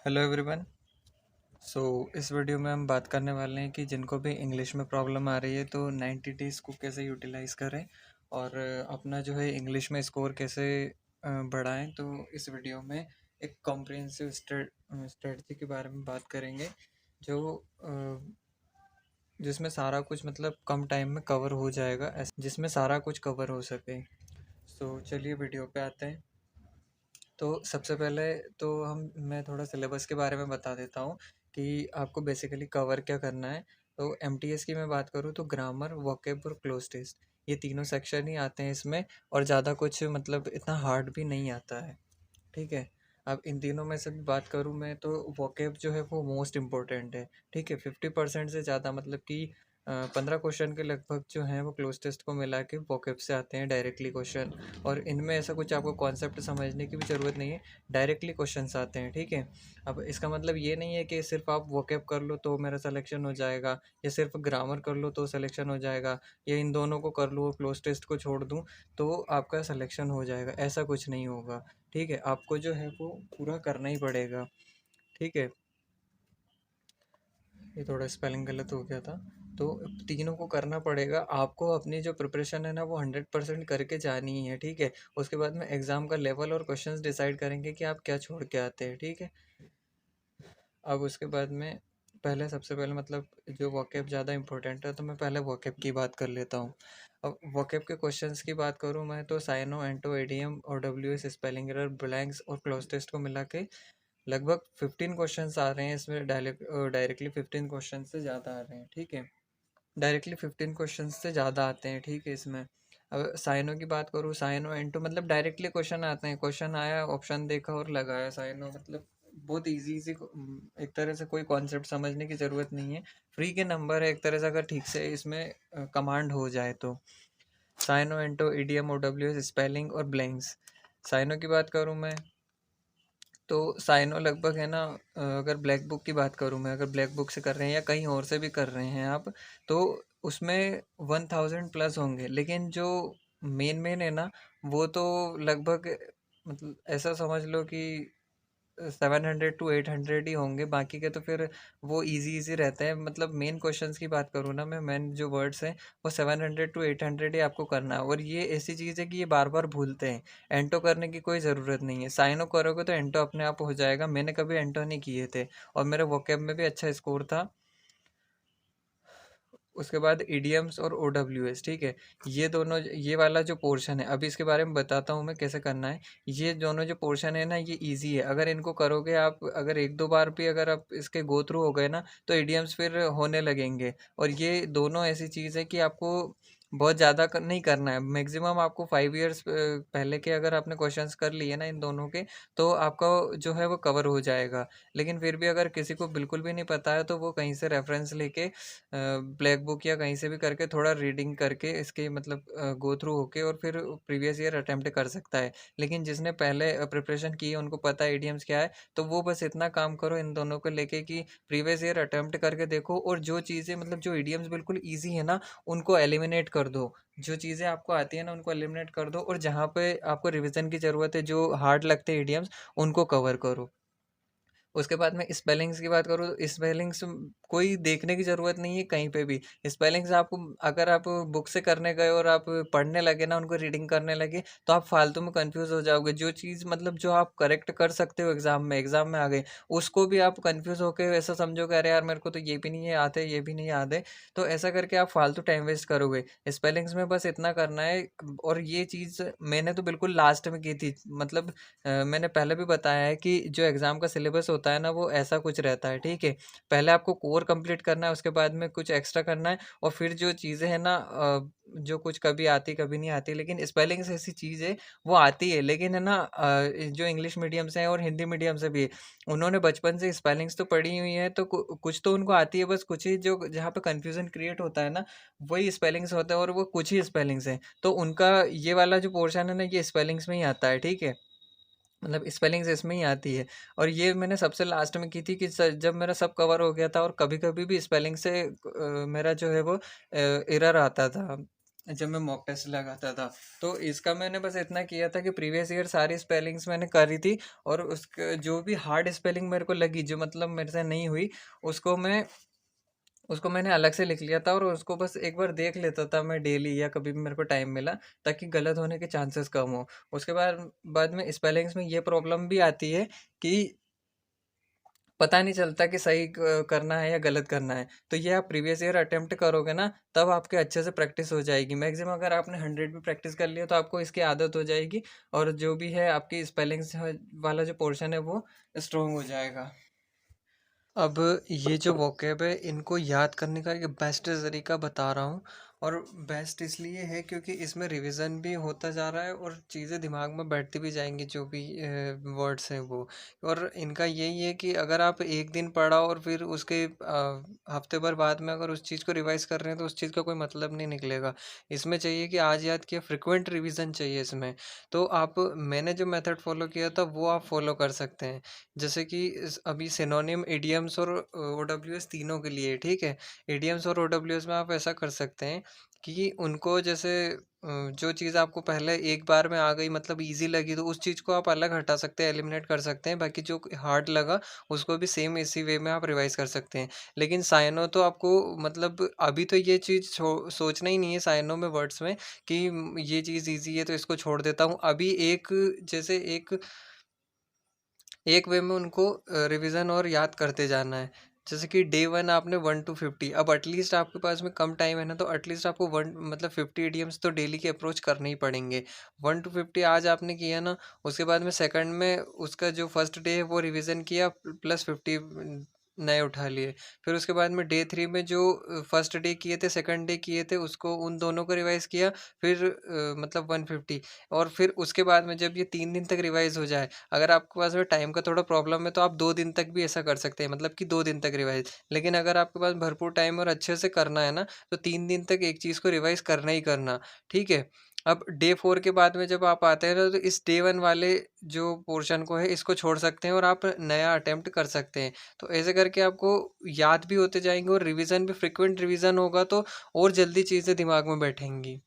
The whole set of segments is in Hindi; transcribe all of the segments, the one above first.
Hello everyone. सो इस वीडियो में हम बात करने वाले हैं कि जिनको भी इंग्लिश में प्रॉब्लम आ रही है तो 90 डेज़ को कैसे यूटिलाइज़ करें और अपना जो है इंग्लिश में स्कोर कैसे बढ़ाएं। तो इस वीडियो में एक कॉम्प्रिहेंसिव स्ट्रेटजी के बारे में बात करेंगे जो जिसमें सारा कुछ मतलब कम टाइम में कवर हो जाएगा, जिसमें सारा कुछ कवर हो सके। सो चलिए वीडियो पे आते हैं। तो सबसे पहले तो मैं थोड़ा सिलेबस के बारे में बता देता हूँ कि आपको बेसिकली कवर क्या करना है। तो एमटीएस की मैं बात करूँ तो ग्रामर, वोकैब और क्लोज टेस्ट, ये तीनों सेक्शन ही आते हैं इसमें, और ज़्यादा कुछ मतलब इतना हार्ड भी नहीं आता है। ठीक है। अब इन तीनों में से भी बात करूँ मैं तो वोकैब जो है वो मोस्ट इम्पोर्टेंट है। ठीक है, 50% से ज़्यादा मतलब कि 15 क्वेश्चन के लगभग जो हैं वो क्लोज टेस्ट को मिला के वोकैब से आते हैं डायरेक्टली क्वेश्चन। और इनमें ऐसा कुछ आपको कॉन्सेप्ट समझने की भी ज़रूरत नहीं है, डायरेक्टली क्वेश्चंस आते हैं। ठीक है। अब इसका मतलब ये नहीं है कि सिर्फ आप वोकैब कर लो तो मेरा सिलेक्शन हो जाएगा, या सिर्फ ग्रामर कर लो तो सिलेक्शन हो जाएगा, या इन दोनों को कर लो क्लोज टेस्ट को छोड़ दूँ तो आपका सिलेक्शन हो जाएगा। ऐसा कुछ नहीं होगा। ठीक है, आपको जो है वो पूरा करना ही पड़ेगा। ठीक है, ये थोड़ा स्पेलिंग गलत हो गया था। तो तीनों को करना पड़ेगा आपको। अपनी जो प्रिपरेशन है ना वो 100% करके जानी ही है। ठीक है, उसके बाद में एग्ज़ाम का लेवल और क्वेश्चंस डिसाइड करेंगे कि आप क्या छोड़ के आते हैं। ठीक है। अब उसके बाद में पहले सबसे पहले मतलब जो वोकैब ज़्यादा इंपॉर्टेंट है तो मैं पहले वोकैब की बात कर लेता हूँ। अब वोकैब के क्वेश्चंस की बात करूँ मैं तो साइनो, एंटो, एडीएम और डब्ल्यूएस, स्पेलिंग एरर, ब्लैंक्स और क्लोज टेस्ट को मिला के लगभग 15 क्वेश्चंस आ रहे हैं इसमें। डायरेक्टली 15 क्वेश्चन से ज़्यादा आ रहे हैं। ठीक है, डायरेक्टली 15 क्वेश्चन से ज़्यादा आते हैं। ठीक है, इसमें अब साइनो की बात करूँ, साइनो एंटो मतलब डायरेक्टली क्वेश्चन आते हैं। क्वेश्चन आया, ऑप्शन देखा और लगाया। साइनो मतलब बहुत इजी इजी, एक तरह से कोई कॉन्सेप्ट समझने की ज़रूरत नहीं है। फ्री के नंबर है एक तरह से, अगर ठीक से इसमें कमांड हो जाए तो। साइनो, एंटो, ईडीएम, ओडब्ल्यूएस, स्पेलिंग और ब्लैंक्स। साइनो की बात करूँ मैं तो साइनो लगभग है ना, अगर ब्लैक बुक की बात करूँ मैं, अगर ब्लैक बुक से कर रहे हैं या कहीं और से भी कर रहे हैं आप, तो उसमें 1000+ होंगे। लेकिन जो मेन मेन है ना वो तो लगभग मतलब ऐसा समझ लो कि 700 to 800 ही होंगे। बाकी के तो फिर वो इजी इजी रहते हैं। मतलब मेन क्वेश्चंस की बात करूँ ना मैं, मेन जो वर्ड्स हैं वो 700 to 800 ही आपको करना है। और ये ऐसी चीज़ है कि ये बार बार भूलते हैं। एंटो करने की कोई ज़रूरत नहीं है। साइनो करोगे तो एंटो अपने आप हो जाएगा। मैंने कभी एंटो नहीं किए थे और मेरे वोकैब में भी अच्छा स्कोर था। उसके बाद ईडीएम्स और ओडब्ल्यूएस। ठीक है, ये दोनों, ये वाला जो पोर्शन है अभी इसके बारे में बताता हूँ मैं कैसे करना है। ये दोनों जो पोर्शन है ना ये इजी है। अगर इनको करोगे आप, अगर एक दो बार भी अगर आप इसके गो थ्रू हो गए ना तो ईडीएम्स फिर होने लगेंगे। और ये दोनों ऐसी चीज़ है कि आपको बहुत ज़्यादा नहीं करना है। मैक्सिमम आपको 5 ईयर्स पहले के अगर आपने क्वेश्चंस कर लिए ना इन दोनों के, तो आपका जो है वो कवर हो जाएगा। लेकिन फिर भी अगर किसी को बिल्कुल भी नहीं पता है तो वो कहीं से रेफरेंस लेके, ब्लैक बुक या कहीं से भी करके थोड़ा रीडिंग करके इसके मतलब गो थ्रू होके और फिर प्रीवियस ईयर अटेम्प्ट कर सकता है। लेकिन जिसने पहले प्रिपरेशन की है उनको पता है ईडीएम्स क्या है, तो वो बस इतना काम करो इन दोनों को लेके कि प्रीवियस ईयर अटेम्प्ट करके देखो, और जो चीज़ें मतलब जो ईडीएम्स बिल्कुल ईजी है ना उनको एलिमिनेट कर दो। जो चीज़ें आपको आती है ना उनको एलिमिनेट कर दो, और जहाँ पे आपको रिविजन की ज़रूरत है, जो हार्ड लगते हैं ईडीएम्स, उनको कवर करो। उसके बाद में स्पेलिंग्स की बात करूँ तो स्पेलिंग्स कोई देखने की ज़रूरत नहीं है कहीं पे भी। स्पेलिंग्स आपको, अगर आप बुक से करने गए और आप पढ़ने लगे ना, उनको रीडिंग करने लगे, तो आप फालतू में कंफ्यूज हो जाओगे। जो चीज़ मतलब जो आप करेक्ट कर सकते हो एग्जाम में आ गए, उसको भी आप कंफ्यूज होके ऐसा समझोगे अरे यार मेरे को तो ये भी नहीं है आते, ये भी नहीं याद है। तो ऐसा करके आप फालतू टाइम वेस्ट करोगे। स्पेलिंग्स में बस इतना करना है। और ये चीज़ मैंने तो बिल्कुल लास्ट में की थी। मतलब मैंने पहले भी बताया है कि जो एग्ज़ाम का सिलेबस होता है ना वो ऐसा कुछ रहता है। ठीक है, पहले आपको कोर कंप्लीट करना है, उसके बाद में कुछ एक्स्ट्रा करना है, और फिर जो चीज़ें हैं ना जो कुछ कभी आती कभी नहीं आती। लेकिन स्पेलिंग्स ऐसी चीज़ है, वो आती है। लेकिन है ना जो इंग्लिश मीडियम से हैं और हिंदी मीडियम से भी है, उन्होंने बचपन से स्पेलिंग्स तो पढ़ी हुई है, तो कुछ तो उनको आती है। बस कुछ ही जो जहाँ पे कन्फ्यूज़न क्रिएट होता है ना वही स्पेलिंग्स होता है, और वो कुछ ही स्पेलिंग्स हैं। तो उनका ये वाला जो पोर्शन है ना ये स्पेलिंग्स में ही आता है। ठीक है, मतलब स्पेलिंग्स इसमें ही आती है। और ये मैंने सबसे लास्ट में की थी कि जब मेरा सब कवर हो गया था, और कभी कभी भी स्पेलिंग से मेरा जो है वो एरर आता था। जब मैं मॉक टेस्ट लगाता था, तो इसका मैंने बस इतना किया था कि प्रीवियस ईयर सारी स्पेलिंग्स मैंने करी थी, और उसका जो भी हार्ड स्पेलिंग मेरे को लगी, जो मतलब मेरे से नहीं हुई, उसको मैं उसको मैंने अलग से लिख लिया था, और उसको बस एक बार देख लेता था मैं डेली, या कभी भी मेरे को टाइम मिला, ताकि गलत होने के चांसेस कम हो। उसके बाद बाद में स्पेलिंग्स में ये प्रॉब्लम भी आती है कि पता नहीं चलता कि सही करना है या गलत करना है। तो ये आप प्रीवियस ईयर अटेम्प्ट करोगे ना, तब आपके अच्छे से प्रैक्टिस हो जाएगी। मैक्सिमम अगर आपने 100 भी प्रैक्टिस कर लिया, तो आपको इसकी आदत हो जाएगी, और जो भी है आपकी स्पेलिंग्स वाला जो पोर्शन है वो स्ट्रोंग हो जाएगा। अब ये जो वोकैब है, इनको याद करने का एक बेस्ट तरीका बता रहा हूँ। और बेस्ट इसलिए है क्योंकि इसमें रिवीजन भी होता जा रहा है, और चीज़ें दिमाग में बैठती भी जाएंगी, जो भी वर्ड्स हैं वो। और इनका यही है कि अगर आप एक दिन पढ़ा और फिर उसके हफ्ते भर बाद में अगर उस चीज़ को रिवाइज कर रहे हैं, तो उस चीज़ का कोई मतलब नहीं निकलेगा। इसमें चाहिए कि आज याद किया, फ्रिक्वेंट रिवीजन चाहिए इसमें। तो आप, मैंने जो मेथड फॉलो किया था वो आप फॉलो कर सकते हैं। जैसे कि अभी सिनोनिम, इडियम्स और ओडब्ल्यूएस तीनों के लिए, ठीक है। इडियम्स और ओडब्ल्यूएस में आप ऐसा कर सकते हैं कि उनको जैसे जो चीज़ आपको पहले एक बार में आ गई, मतलब इजी लगी, तो उस चीज़ को आप अलग हटा सकते हैं, एलिमिनेट कर सकते हैं। बाकी जो हार्ड लगा, उसको भी सेम इसी वे में आप रिवाइज कर सकते हैं। लेकिन साइनो तो आपको, मतलब अभी तो ये चीज़ सोचना ही नहीं है साइनो में, वर्ड्स में, कि ये चीज़ ईजी है तो इसको छोड़ देता हूँ। अभी एक, जैसे एक वे में उनको रिवीजन और याद करते जाना है। जैसे कि डे वन आपने 1 to 50, अब एटलीस्ट आपके पास में कम टाइम है ना, तो एटलीस्ट आपको वन, मतलब 50 इडियम्स तो डेली के अप्रोच करने ही पड़ेंगे। 1 to 50 आज आपने किया ना, उसके बाद में सेकंड में उसका जो फर्स्ट डे है वो रिवीजन किया, प्लस 50 नए उठा लिए। फिर उसके बाद में डे थ्री में जो फर्स्ट डे किए थे, सेकंड डे किए थे, उसको, उन दोनों को रिवाइज किया। फिर मतलब 150। और फिर उसके बाद में जब ये 3 दिन तक रिवाइज हो जाए, अगर आपके पास में टाइम का थोड़ा प्रॉब्लम है, तो आप 2 दिन तक भी ऐसा कर सकते हैं, मतलब कि 2 दिन तक रिवाइज। लेकिन अगर आपके पास भरपूर टाइम और अच्छे से करना है ना, तो 3 दिन तक एक चीज़ को रिवाइज करना ही करना, ठीक है। अब डे फोर के बाद में जब आप आते हैं ना, तो इस डे वन वाले जो पोर्शन को है, इसको छोड़ सकते हैं, और आप नया अटेम्प्ट कर सकते हैं। तो ऐसे करके आपको याद भी होते जाएंगे, और रिवीजन भी, फ्रिक्वेंट रिवीजन होगा तो और जल्दी चीज़ें दिमाग में बैठेंगी।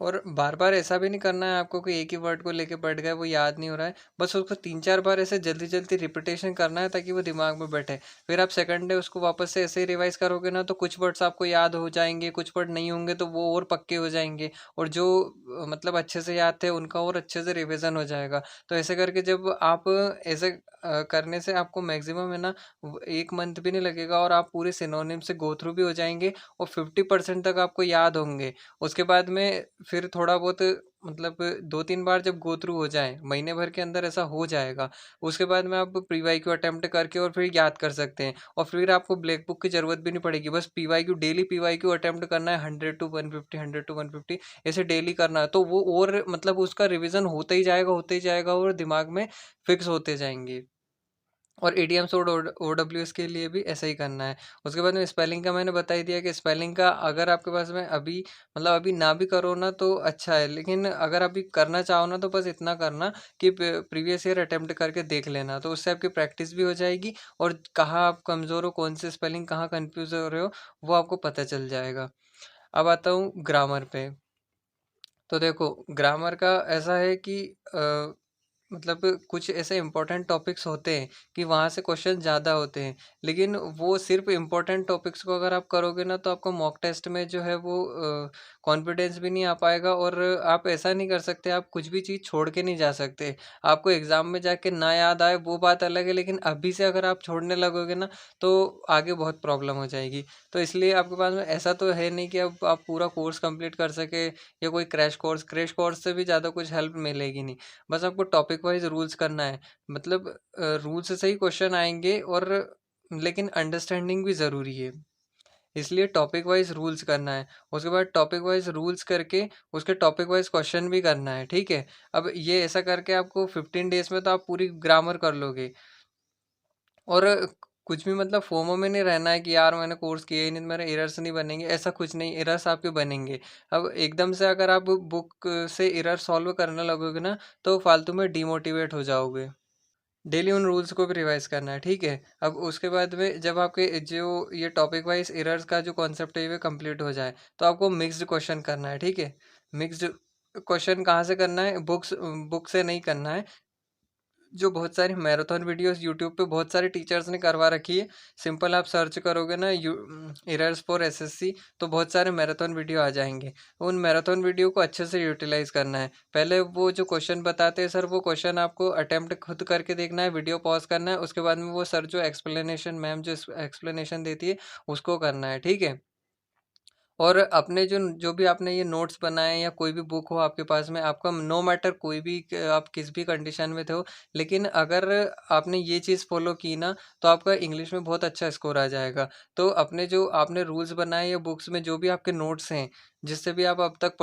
और बार-बार ऐसा भी नहीं करना है आपको कि एक ही वर्ड को लेके बैठ गए, वो याद नहीं हो रहा है। बस उसको 3-4 बार ऐसे जल्दी-जल्दी रिपिटेशन करना है, ताकि वो दिमाग में बैठे। फिर आप सेकंड डे उसको वापस से ऐसे ही रिवाइज़ करोगे ना, तो कुछ वर्ड्स आपको याद हो जाएँगे, कुछ वर्ड नहीं होंगे, तो वो और पक्के हो जाएँगे। और जो मतलब अच्छे से याद थे, उनका और अच्छे से रिवीजन हो जाएगा। तो ऐसे करके जब आप ऐसे करने से आपको मैक्सिमम है ना, 1 मंथ भी नहीं लगेगा, और आप पूरे सिनोनिम से गो थ्रू भी हो जाएँगे, और 50% तक आपको याद होंगे। उसके बाद में फिर थोड़ा बहुत, मतलब 2-3 बार जब गो थ्रू हो जाए, महीने भर के अंदर ऐसा हो जाएगा। उसके बाद में आप प्री-वाईक्यू अटेम्प्ट करके और फिर याद कर सकते हैं, और फिर आपको ब्लैक बुक की ज़रूरत भी नहीं पड़ेगी। बस पी-वाई-क्यू, डेली पी-वाई-क्यू अटेम्प्ट करना है, 100 टू 150, 100 टू 150, ऐसे डेली करना है। तो वो, और मतलब उसका रिवीजन होता ही जाएगा, और दिमाग में फिक्स होते जाएंगे। और इडियम्स और ओडब्ल्यूएस के लिए भी ऐसा ही करना है। उसके बाद में स्पेलिंग का मैंने बता ही दिया कि स्पेलिंग का अगर आपके पास में अभी, मतलब अभी ना भी करो ना तो अच्छा है, लेकिन अगर अभी करना चाहो ना, तो बस इतना करना कि प्रीवियस ईयर अटेम्प्ट करके देख लेना, तो उससे आपकी प्रैक्टिस भी हो जाएगी, और कहाँ आप कमज़ोर हो, कौन से स्पेलिंग कहाँ कन्फ्यूज़ हो रहे हो, वो आपको पता चल जाएगा। अब आता हूँ ग्रामर पे। तो देखो, ग्रामर का ऐसा है कि मतलब कुछ ऐसे इंपॉर्टेंट टॉपिक्स होते हैं कि वहाँ से क्वेश्चन ज़्यादा होते हैं, लेकिन वो सिर्फ इंपॉर्टेंट टॉपिक्स को अगर आप करोगे ना, तो आपको मॉक टेस्ट में जो है वो कॉन्फिडेंस भी नहीं आ पाएगा, और आप ऐसा नहीं कर सकते, आप कुछ भी चीज़ छोड़ के नहीं जा सकते। आपको एग्ज़ाम में जाके ना याद आए वो बात अलग है, लेकिन अभी से अगर आप छोड़ने लगोगे ना, तो आगे बहुत प्रॉब्लम हो जाएगी। तो इसलिए आपके पास में ऐसा तो है नहीं कि अब आप पूरा कोर्स कंप्लीट कर सके, या कोई क्रैश कोर्स से भी ज़्यादा कुछ हेल्प मिलेगी नहीं। बस आपको टॉपिक वाइज रूल्स करना है, मतलब रूल से सही क्वेश्चन आएंगे, और लेकिन अंडरस्टैंडिंग भी ज़रूरी है, इसलिए टॉपिक वाइज रूल्स करना है। उसके बाद टॉपिक वाइज रूल्स करके उसके टॉपिक वाइज क्वेश्चन भी करना है, ठीक है। अब ये ऐसा करके आपको 15 डेज में तो आप पूरी ग्रामर कर लोगे। और कुछ भी मतलब फोमो में नहीं रहना है कि यार मैंने कोर्स किया ही नहीं, मेरे एरर्स नहीं बनेंगे, ऐसा कुछ नहीं, एरर्स आपके बनेंगे। अब एकदम से अगर आप बुक से एरर सॉल्व करने लगोगे ना, तो फालतू में डिमोटिवेट हो जाओगे। डेली उन रूल्स को भी रिवाइज करना है, ठीक है। अब उसके बाद में जब आपके जो ये टॉपिक वाइज एरर्स का जो कॉन्सेप्ट है ये कंप्लीट हो जाए, तो आपको मिक्स्ड क्वेश्चन करना है, ठीक है। मिक्स्ड क्वेश्चन कहाँ से करना है? बुक से नहीं करना है। जो बहुत सारी मैराथन वीडियोस यूट्यूब पे बहुत सारे टीचर्स ने करवा रखी है। सिंपल आप सर्च करोगे ना एरर्स फॉर एसएससी, तो बहुत सारे मैराथन वीडियो आ जाएंगे। उन मैराथन वीडियो को अच्छे से यूटिलाइज करना है। पहले वो जो क्वेश्चन बताते हैं सर, वो क्वेश्चन आपको अटेम्प्ट खुद करके देखना है, वीडियो पॉज करना है, उसके बाद में वो सर जो एक्सप्लेनेशन, मैम जो एक्सप्लेनेशन देती है उसको करना है, ठीक है। और अपने जो जो भी आपने ये नोट्स बनाए या कोई भी बुक हो आपके पास में, आपका नो मैटर कोई भी आप किस भी कंडीशन में थे हो, लेकिन अगर आपने ये चीज़ फॉलो की ना, तो आपका इंग्लिश में बहुत अच्छा स्कोर आ जाएगा। तो अपने जो आपने रूल्स बनाए या बुक्स में जो भी आपके नोट्स हैं, जिससे भी आप अब तक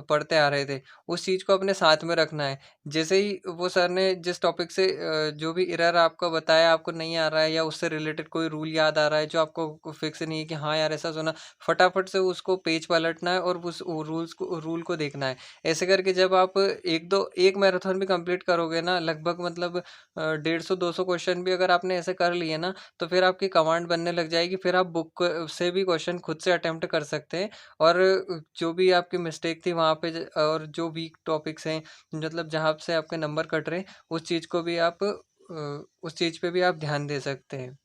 पढ़ते आ रहे थे, उस चीज़ को अपने साथ में रखना है। जैसे ही वो सर ने जिस टॉपिक से जो भी एरर आपको बताया आपको नहीं आ रहा है, या उससे रिलेटेड कोई रूल याद आ रहा है जो आपको फिक्स नहीं है कि हाँ यार ऐसा सुना, फटाफट से उसको पेज पलटना है और उस रूल को देखना है। ऐसे करके जब आप एक मैराथन भी कंप्लीट करोगे ना, लगभग मतलब 150-200 क्वेश्चन भी अगर आपने ऐसे कर लिए ना, तो फिर आपकी कमांड बनने लग जाएगी। फिर आप बुक से भी क्वेश्चन खुद से अटेम्प्ट कर सकते हैं। और जो भी आपकी मिस्टेक थी वहाँ पे और जो वीक टॉपिक्स हैं, मतलब जहाँ से आपके नंबर कट रहे हैं, उस चीज़ को भी आप उस चीज़ पे भी आप ध्यान दे सकते हैं।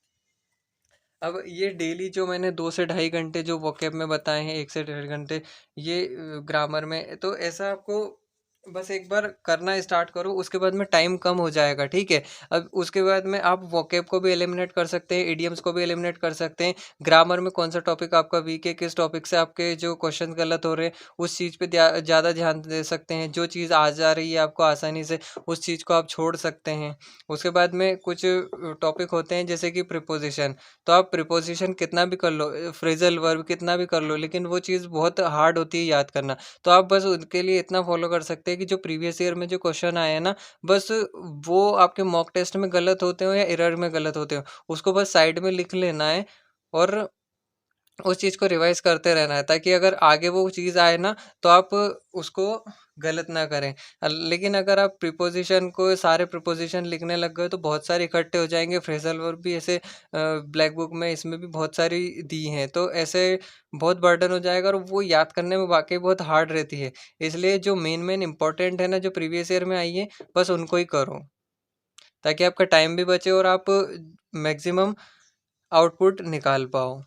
अब ये डेली जो मैंने 2 से ढाई घंटे जो वोकैब में बताए हैं, 1 से 1.5 घंटे ये ग्रामर में, तो ऐसा आपको बस एक बार करना स्टार्ट करो, उसके बाद में टाइम कम हो जाएगा, ठीक है। अब उसके बाद में आप वोकैब को भी एलिमिनेट कर सकते हैं, इडियम्स को भी एलिमिनेट कर सकते हैं। ग्रामर में कौन सा टॉपिक आपका वीक है, किस टॉपिक से आपके जो क्वेश्चन गलत हो रहे हैं, उस चीज़ पे ज़्यादा ध्यान दे सकते हैं। जो चीज़ आ जा रही है आपको आसानी से, उस चीज़ को आप छोड़ सकते हैं। उसके बाद में कुछ टॉपिक होते हैं जैसे कि प्रिपोजिशन, तो आप प्रिपोजिशन कितना भी कर लो, फ्रेजल वर्ब कितना भी कर लो, लेकिन वो चीज़ बहुत हार्ड होती है याद करना। तो आप बस उनके लिए इतना फॉलो कर सकते हैं कि जो प्रीवियस ईयर में जो क्वेश्चन आए हैं ना, बस वो आपके मॉक टेस्ट में गलत होते हो या एरर में गलत होते हो, उसको बस साइड में लिख लेना है और उस चीज़ को रिवाइज करते रहना है, ताकि अगर आगे वो चीज़ आए ना, तो आप उसको गलत ना करें। लेकिन अगर आप प्रीपोजिशन को सारे प्रीपोजिशन लिखने लग गए तो बहुत सारे इकट्ठे हो जाएंगे। फ्रेजल वर्ब भी ऐसे ब्लैक बुक में इसमें भी बहुत सारी दी हैं, तो ऐसे बहुत बर्डन हो जाएगा और वो याद करने में वाकई बहुत हार्ड रहती है। इसलिए जो मेन मेन इंपॉर्टेंट है ना, जो प्रीवियस ईयर में आई है, बस उनको ही करो, ताकि आपका टाइम भी बचे और आप मैक्सिमम आउटपुट निकाल पाओ।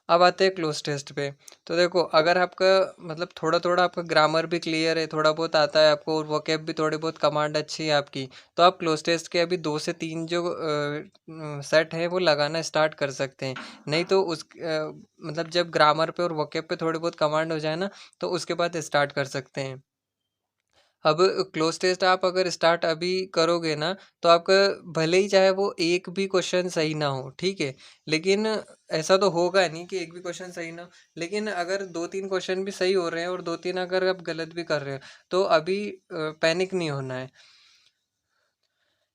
अब आते हैं क्लोज टेस्ट पे। तो देखो, अगर आपका मतलब थोड़ा थोड़ा आपका ग्रामर भी क्लियर है, थोड़ा बहुत आता है आपको, और वोकैब भी थोड़ी बहुत कमांड अच्छी है आपकी, तो आप क्लोज टेस्ट के अभी 2 से 3 जो सेट है वो लगाना स्टार्ट कर सकते हैं। नहीं तो मतलब जब ग्रामर पे और वोकैब पे थोड़ी बहुत कमांड हो जाए ना, तो उसके बाद स्टार्ट कर सकते हैं। अब क्लोज टेस्ट आप अगर स्टार्ट अभी करोगे ना, तो आपका भले ही चाहे वो एक भी क्वेश्चन सही ना हो, ठीक है, लेकिन ऐसा तो होगा नहीं कि एक भी क्वेश्चन सही ना हो, लेकिन अगर 2-3 क्वेश्चन भी सही हो रहे हैं और 2-3 अगर आप गलत भी कर रहे हो, तो अभी पैनिक नहीं होना है।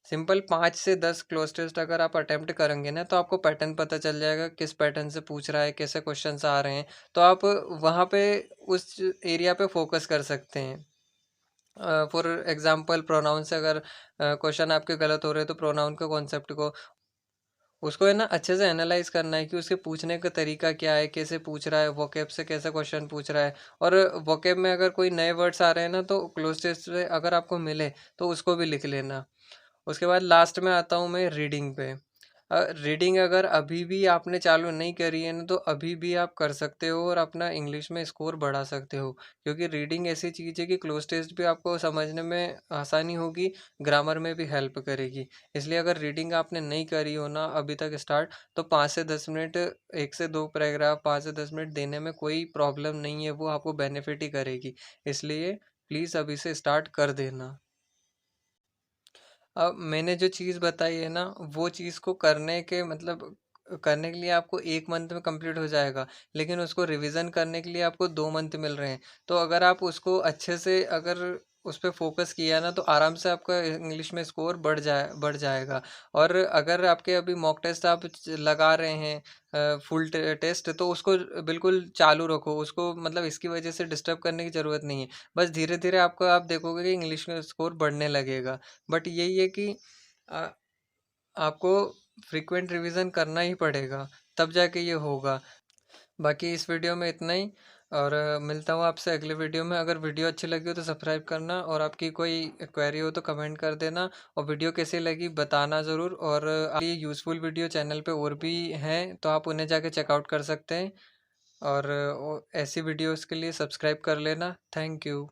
सिंपल 5 से 10 क्लोज टेस्ट अगर आप अटेम्प्ट करेंगे ना, तो आपको पैटर्न पता चल जाएगा, किस पैटर्न से पूछ रहा है, कैसे क्वेश्चंस आ रहे हैं। तो आप वहाँ पे उस एरिया पे फोकस कर सकते हैं। फॉर एग्जांपल प्रोनाउन से अगर क्वेश्चन आपके गलत हो रहे हैं, तो प्रोनाउन के कॉन्सेप्ट को उसको है ना अच्छे से एनालाइज करना है कि उसके पूछने का तरीका क्या है, कैसे पूछ रहा है, वोकैब से कैसे क्वेश्चन पूछ रहा है। और वोकैब में अगर कोई नए वर्ड्स आ रहे हैं ना, तो क्लोज टेस्ट से अगर आपको मिले तो उसको भी लिख लेना। उसके बाद लास्ट में आता हूँ मैं रीडिंग पे। रीडिंग अगर अभी भी आपने चालू नहीं करी है ना, तो अभी भी आप कर सकते हो और अपना इंग्लिश में स्कोर बढ़ा सकते हो, क्योंकि रीडिंग ऐसी चीज़ है कि क्लोज टेस्ट भी आपको समझने में आसानी होगी, ग्रामर में भी हेल्प करेगी। इसलिए अगर रीडिंग आपने नहीं करी हो ना अभी तक स्टार्ट, तो 5 से 10 मिनट, 1 से 2 पैराग्राफ 5 से 10 मिनट देने में कोई प्रॉब्लम नहीं है, वो आपको बेनिफिट ही करेगी। इसलिए प्लीज़ अभी से स्टार्ट कर देना। अब मैंने जो चीज़ बताई है ना, वो चीज़ को करने के मतलब करने के लिए आपको 1 मंथ में कंप्लीट हो जाएगा, लेकिन उसको रिवीजन करने के लिए आपको 2 मंथ मिल रहे हैं। तो अगर आप उसको अच्छे से अगर उस पे फोकस किया ना तो आराम से आपका इंग्लिश में स्कोर बढ़ जाएगा। और अगर आपके अभी मॉक टेस्ट आप लगा रहे हैं फुल टेस्ट, तो उसको बिल्कुल चालू रखो, उसको मतलब इसकी वजह से डिस्टर्ब करने की ज़रूरत नहीं है। बस धीरे धीरे आपको आप देखोगे कि इंग्लिश में स्कोर बढ़ने लगेगा। बट यही है कि आ, आपको फ्रीक्वेंट रिवीजन करना ही पड़ेगा, तब जाके ये होगा। बाकी इस वीडियो में इतना ही, और मिलता हूँ आपसे अगले वीडियो में। अगर वीडियो अच्छी लगी हो तो सब्सक्राइब करना, और आपकी कोई क्वेरी हो तो कमेंट कर देना, और वीडियो कैसी लगी बताना ज़रूर। और ये यूज़फुल वीडियो चैनल पे और भी हैं तो आप उन्हें जाके चेकआउट कर सकते हैं। और ऐसी वीडियोस के लिए सब्सक्राइब कर लेना। Thank you.